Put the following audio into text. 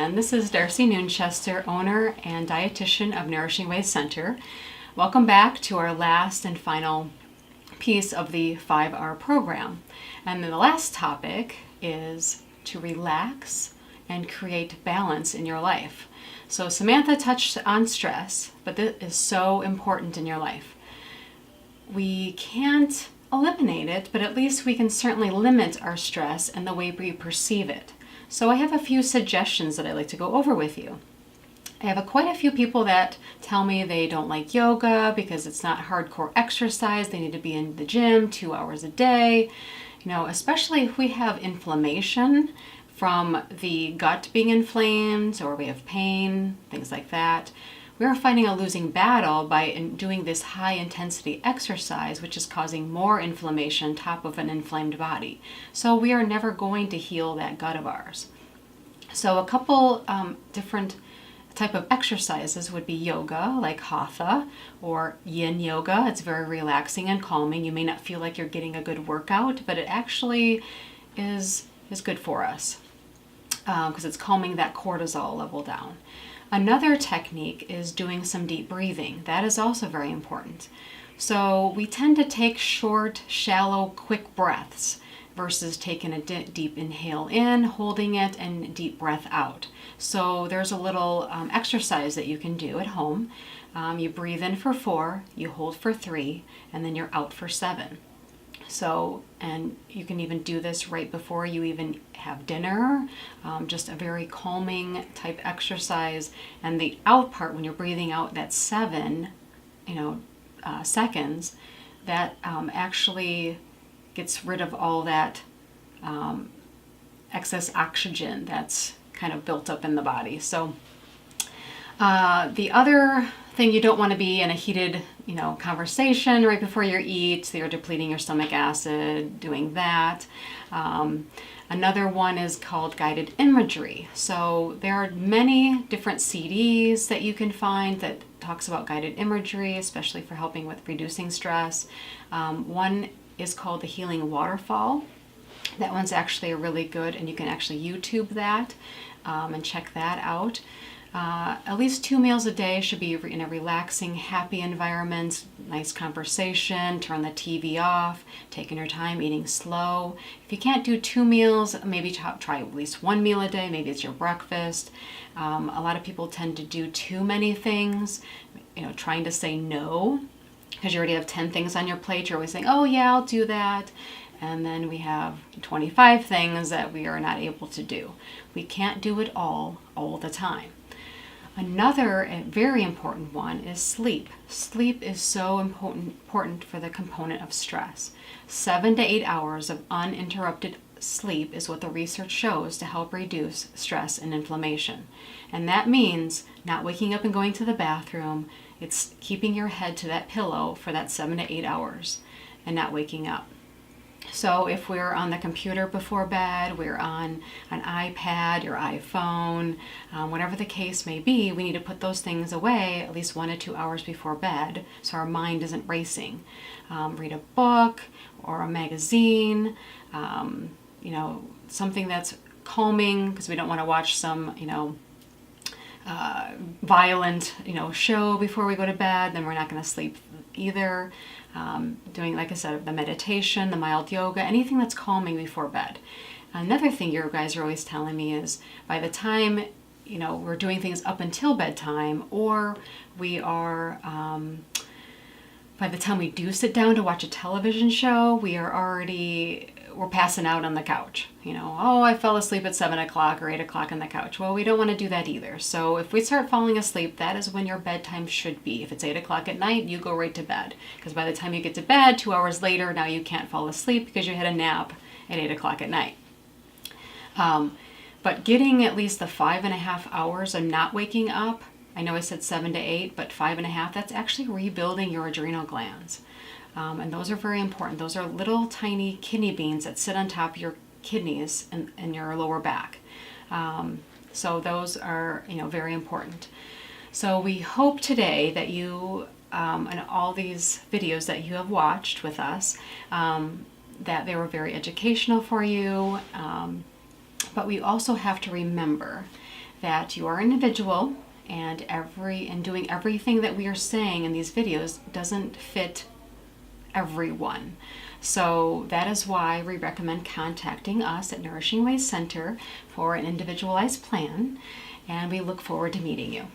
again. This is Darcy Noonchester, owner and dietitian of Nourishing Ways Center. Welcome back to our last and final piece of the 5R program. And then the last topic is to relax and create balance in your life. So Samantha touched on stress, but this is so important in your life. We can't eliminate it, but at least we can certainly limit our stress and the way we perceive it. So I have a few suggestions that I'd like to go over with you. I have quite a few people that tell me they don't like yoga because it's not hardcore exercise. They need to be in the gym 2 hours a day. Especially if we have inflammation from the gut being inflamed or we have pain, things like that. We are fighting a losing battle by doing this high intensity exercise, which is causing more inflammation on top of an inflamed body. So we are never going to heal that gut of ours. So a couple different type of exercises would be yoga, like hatha or yin yoga. It's very relaxing and calming. You may not feel like you're getting a good workout, but it actually is good for us because it's calming that cortisol level down. Another technique is doing some deep breathing. That is also very important. So we tend to take short, shallow, quick breaths versus taking a deep inhale in, holding it, and deep breath out. So there's a little exercise that you can do at home. You breathe in for 4, you hold for 3, and then you're out for 7. So, and you can even do this right before you even have dinner, just a very calming type exercise. And the out part, when you're breathing out that 7, seconds, that actually gets rid of all that excess oxygen that's kind of built up in the body. So the other thing, you don't want to be in a heated conversation right before you eat, so you're depleting your stomach acid doing that. Another one is called guided imagery. So there are many different CDs that you can find that talks about guided imagery, especially for helping with reducing stress. One is called the Healing Waterfall. That one's actually really good, and you can actually YouTube that and check that out. At least 2 meals a day should be in a relaxing, happy environment, nice conversation, turn the TV off, taking your time, eating slow. If you can't do 2 meals, maybe try at least 1 meal a day. Maybe it's your breakfast. A lot of people tend to do too many things, trying to say no, because you already have 10 things on your plate. You're always saying, oh yeah, I'll do that. And then we have 25 things that we are not able to do. We can't do it all the time. Another very important one is sleep. Sleep is so important for the component of stress. 7 to 8 hours of uninterrupted sleep is what the research shows to help reduce stress and inflammation. And that means not waking up and going to the bathroom. It's keeping your head to that pillow for that 7 to 8 hours and not waking up. So if we're on the computer before bed, we're on an iPad, your iPhone, whatever the case may be, we need to put those things away at least 1 to 2 hours before bed so our mind isn't racing. Read a book or a magazine, something that's calming, because we don't want to watch some, violent, show before we go to bed. Then we're not going to sleep either. Doing, like I said, the meditation, the mild yoga, anything that's calming before bed. Another thing you guys are always telling me is by the time, we're doing things up until bedtime, or we are, by the time we do sit down to watch a television show, we're passing out on the couch. Oh, I fell asleep at 7 o'clock or 8 o'clock on the couch. Well, we don't want to do that either. So if we start falling asleep, that is when your bedtime should be. If it's 8 o'clock at night, you go right to bed. Because by the time you get to bed, 2 hours later, now you can't fall asleep because you had a nap at 8 o'clock at night. But getting at least the 5.5 hours of not waking up, I know I said 7 to 8, but 5.5, that's actually rebuilding your adrenal glands. And those are very important. Those are little tiny kidney beans that sit on top of your kidneys in your lower back. So those are, very important. So we hope today that you, and all these videos that you have watched with us, that they were very educational for you. But we also have to remember that you are an individual, and doing everything that we are saying in these videos doesn't fit everyone. So that is why we recommend contacting us at Nourishing Ways Center for an individualized plan, and we look forward to meeting you.